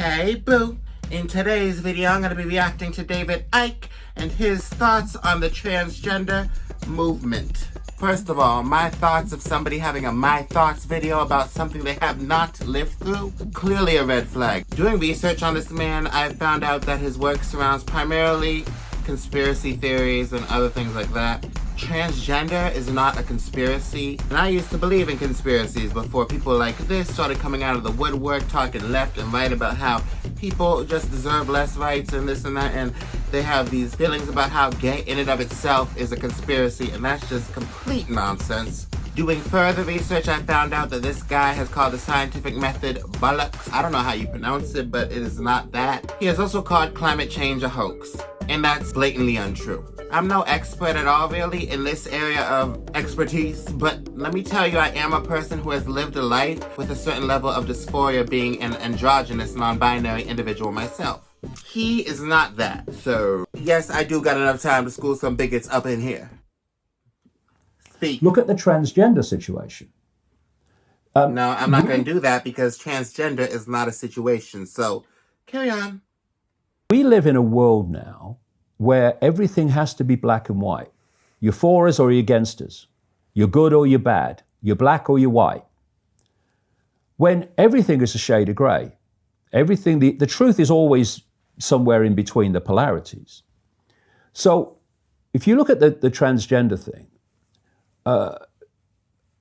Hey boo! In today's video, I'm going to be reacting to David Icke and his thoughts on the transgender movement. First of all, my thoughts of somebody having a My Thoughts video about something they have not lived through? Clearly a red flag. Doing research on this man, I found out that his work surrounds primarily conspiracy theories and other things like that. Transgender is not a conspiracy, and I used to believe in conspiracies before people like this started coming out of the woodwork talking left and right about how people just deserve less rights and this and that, and they have these feelings about how gay in and of itself is a conspiracy, and that's just complete nonsense. Doing further research, I found out that this guy has called the scientific method bollocks. I don't know how you pronounce it, but it is not that. He has also called climate change a hoax, and that's blatantly untrue. I'm no expert at all really in this area of expertise, but let me tell you, I am a person who has lived a life with a certain level of dysphoria, being an androgynous non-binary individual myself. He is not that. So yes, I do got enough time to school some bigots up in here. Speak. Look at the transgender situation. No, I'm not going to do that because transgender is not a situation. So carry on. We live in a world now where everything has to be black and white. You're for us or you're against us. You're good or you're bad. You're black or you're white. When everything is a shade of grey. Everything, the truth is always somewhere in between the polarities. So if you look at the transgender thing,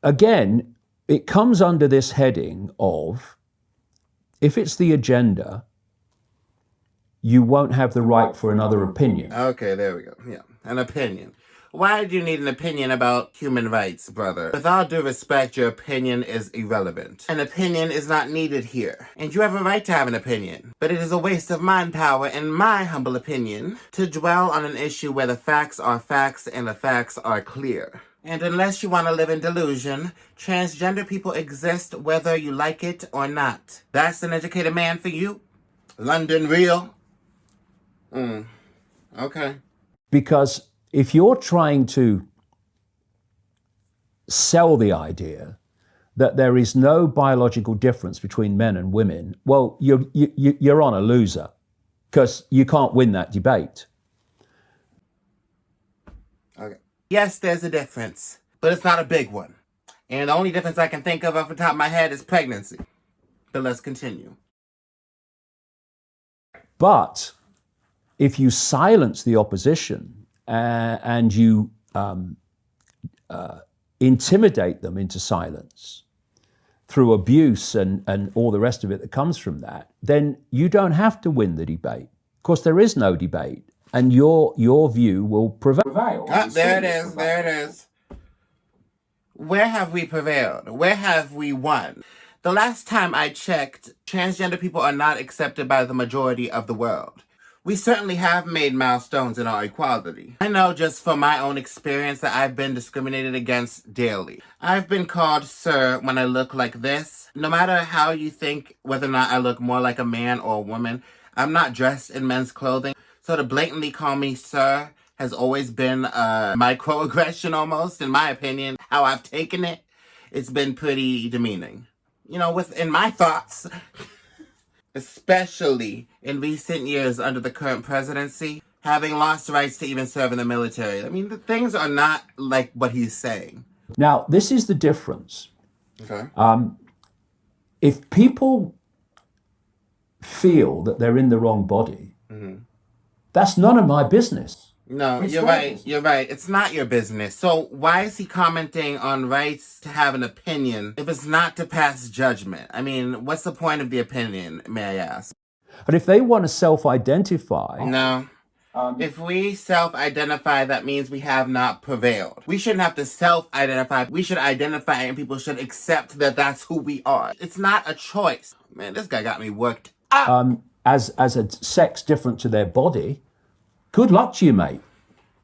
again, it comes under this heading of, if it's the agenda, you won't have the right for another opinion. Okay, there we go. Yeah, an opinion. Why do you need an opinion about human rights, brother? With all due respect, your opinion is irrelevant. An opinion is not needed here. And you have a right to have an opinion. But it is a waste of manpower, in my humble opinion, to dwell on an issue where the facts are facts and the facts are clear. And unless you want to live in delusion, transgender people exist whether you like it or not. That's an educated man for you? London real? Okay. Because if you're trying to sell the idea that there is no biological difference between men and women, well, you're on a loser, because you can't win that debate. Okay. Yes, there's a difference, but it's not a big one. And the only difference I can think of off the top of my head is pregnancy. But let's continue. But if you silence the opposition and you intimidate them into silence through abuse and all the rest of it that comes from that, then you don't have to win the debate. Of course, there is no debate, and your view will prevail. There it is. There it is. Where have we prevailed? Where have we won? The last time I checked, transgender people are not accepted by the majority of the world. We certainly have made milestones in our equality. I know just from my own experience that I've been discriminated against daily. I've been called sir when I look like this. No matter how you think whether or not I look more like a man or a woman, I'm not dressed in men's clothing. So to blatantly call me sir has always been a microaggression almost, in my opinion. How I've taken it, it's been pretty demeaning. You know, within my thoughts, especially in recent years under the current presidency, having lost rights to even serve in the military. I mean, the things are not like what he's saying. Now, this is the difference. Okay. If people feel that they're in the wrong body, that's none of my business. No, you're right. You're right. It's not your business. So why is he commenting on rights to have an opinion if it's not to pass judgment? I mean, what's the point of the opinion, may I ask? And if they want to self-identify... No. If we self-identify, that means we have not prevailed. We shouldn't have to self-identify. We should identify, and people should accept that that's who we are. It's not a choice. Man, this guy got me worked up. As a sex different to their body, good luck to you, mate.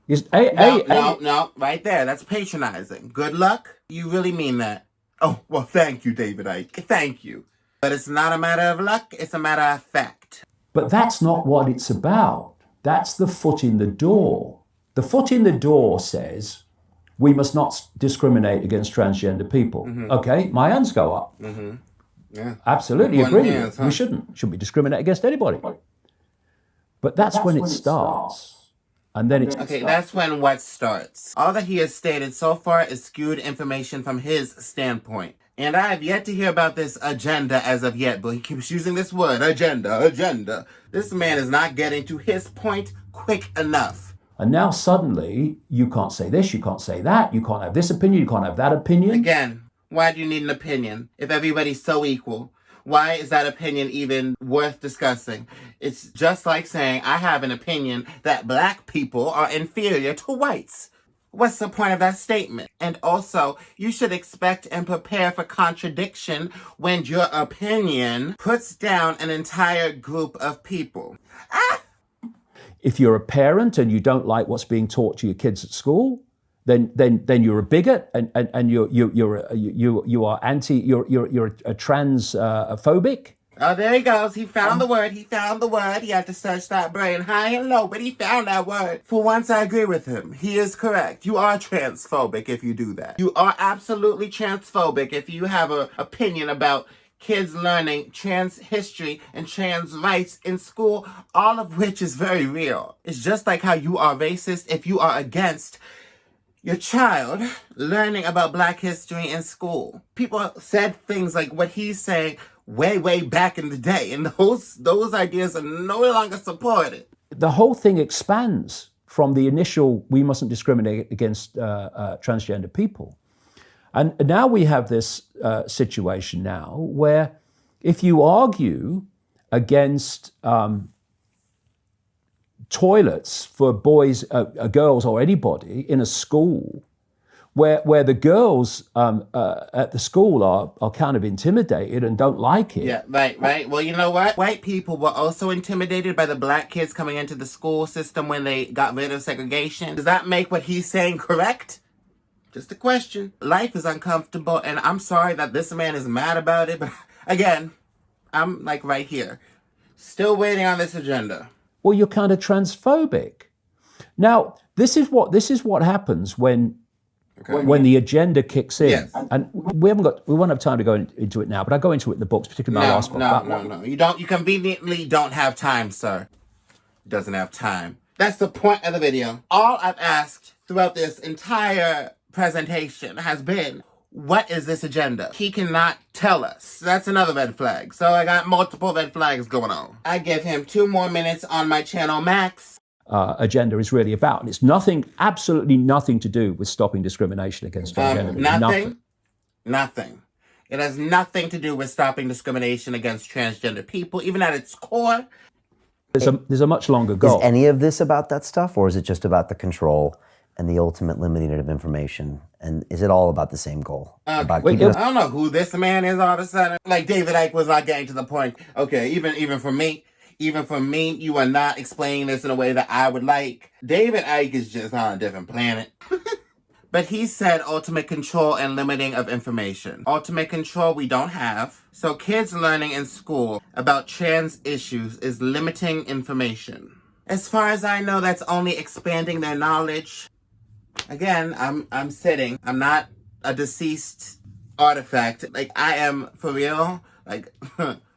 No, right there. That's patronizing. Good luck? You really mean that? Oh, well, thank you, David Icke. Thank you. But it's not a matter of luck. It's a matter of fact. But that's not what it's about. That's the foot in the door. The foot in the door says, we must not discriminate against transgender people. Okay, my hands go up. Yeah. Absolutely With one agree. hand, huh? We shouldn't be discriminate against anybody. But that's when it starts. And then it's Okay, that's when what starts. All that he has stated so far is skewed information from his standpoint. And I have yet to hear about this agenda as of yet, but he keeps using this word, agenda. This man is not getting to his point quick enough. And now suddenly you can't say this, you can't say that, you can't have this opinion, you can't have that opinion. Again, why do you need an opinion if everybody's so equal? Why is that opinion even worth discussing? It's just like saying I have an opinion that black people are inferior to whites. What's the point of that statement? And also, you should expect and prepare for contradiction when your opinion puts down an entire group of people. If you're a parent and you don't like what's being taught to your kids at school, then you're a bigot and you are anti, you're a transphobic. Oh, there he goes. He found the word. He had to search that brain high and low, but he found that word. For once, I agree with him. He is correct. You are transphobic if you do that. You are absolutely transphobic if you have an opinion about kids learning trans history and trans rights in school, all of which is very real. It's just like how you are racist if you are against your child learning about black history in school. People said things like what he's saying way back in the day, and those ideas are no longer supported. The whole thing expands from the initial we mustn't discriminate against transgender people. And now we have this situation now where if you argue against toilets for boys, girls or anybody in a school, where the girls at the school are kind of intimidated and don't like it. Yeah, right. Well, you know what? White people were also intimidated by the black kids coming into the school system when they got rid of segregation. Does that make what he's saying correct? Just a question. Life is uncomfortable, and I'm sorry that this man is mad about it, but again, I'm like right here. Still waiting on this agenda. Well, you're kind of transphobic. Now, this is what happens when the agenda kicks in. Yes. And we won't have time to go into it now, but I go into it in the books, particularly my last book. No. You conveniently don't have time, sir. Doesn't have time. That's the point of the video. All I've asked throughout this entire presentation has been, what is this agenda? He cannot tell us. That's another red flag. So I got multiple red flags going on. I give him 2 more minutes on my channel max. Agenda is really about. And it's absolutely nothing to do with stopping discrimination against transgender. Nothing. It has nothing to do with stopping discrimination against transgender people, even at its core. There's a much longer goal. Is any of this about that stuff, or is it just about the control and the ultimate limiting of information? And is it all about the same goal? I don't know who this man is all of a sudden. Like David Icke was not getting to the point. Okay, even for me, you are not explaining this in a way that I would like. David Icke is just on a different planet. But he said ultimate control and limiting of information. Ultimate control we don't have. So kids learning in school about trans issues is limiting information. As far as I know, that's only expanding their knowledge. Again, I'm sitting. I'm not a deceased artifact. Like, I am for real, like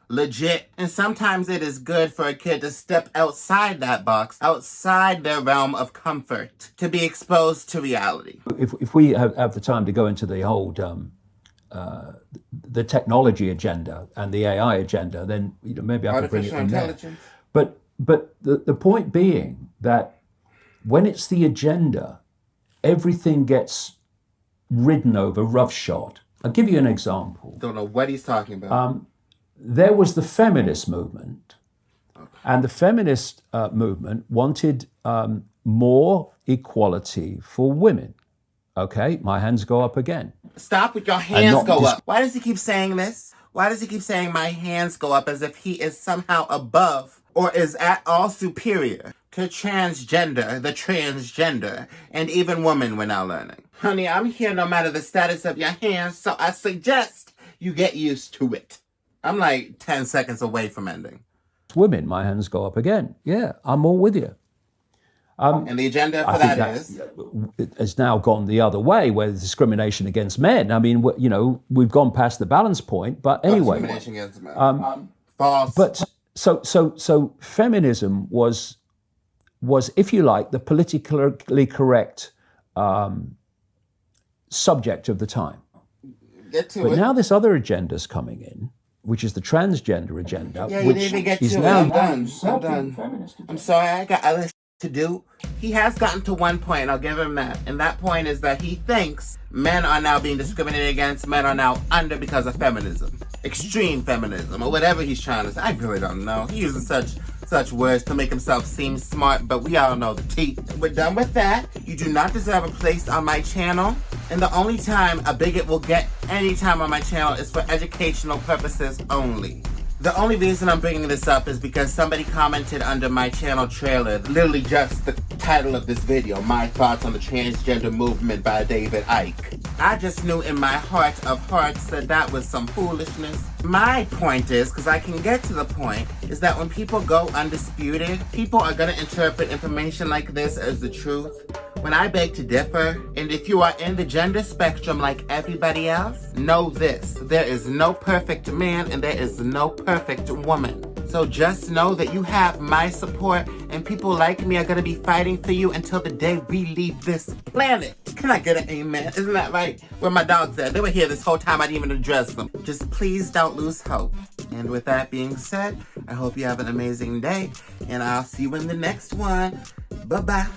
legit. And sometimes it is good for a kid to step outside that box, outside their realm of comfort, to be exposed to reality. If we have the time to go into the whole the technology agenda and the AI agenda, then maybe I can bring it in there. But the point being that when it's the agenda, everything gets ridden over roughshod. I'll give you an example. Don't know what he's talking about. There was the feminist movement, and the feminist movement wanted more equality for women. Okay, my hands go up again. Stop with your hands go up. Why does he keep saying this? Why does he keep saying my hands go up as if he is somehow above or is at all superior to transgender, the transgender, and even women we're now learning? Honey, I'm here no matter the status of your hands, so I suggest you get used to it. I'm like 10 seconds away from ending. Women, my hands go up again. Yeah, I'm all with you. And the agenda for that is? It has now gone the other way, where there's discrimination against men. I mean, you know, we've gone past the balance point. But anyway, discrimination against men. False. But so feminism was, if you like, the politically correct subject of the time. Get to But it. now this other agenda's coming in, which is the transgender agenda. Yeah, you which didn't even get to is it. now, I'm done. I'm sorry, I got other to do. He has gotten to one point, I'll give him that. And that point is that he thinks men are now being discriminated against, men are now under because of feminism. Extreme feminism, or whatever he's trying to say. I really don't know. He uses such words to make himself seem smart, but we all know the tea. We're done with that. You do not deserve a place on my channel. And the only time a bigot will get any time on my channel is for educational purposes only. The only reason I'm bringing this up is because somebody commented under my channel trailer, literally just the title of this video, My Thoughts on the Transgender Movement by David Icke. I just knew in my heart of hearts that that was some foolishness. My point is, because I can get to the point, is that when people go undisputed, people are going to interpret information like this as the truth. When I beg to differ, and if you are in the gender spectrum like everybody else, know this: there is no perfect man and there is no perfect woman. So just know that you have my support, and people like me are going to be fighting for you until the day we leave this planet. Can I get an amen? Isn't that right? Where my dogs at? They were here this whole time. I didn't even address them. Just please don't lose hope. And with that being said, I hope you have an amazing day, and I'll see you in the next one. Bye-bye.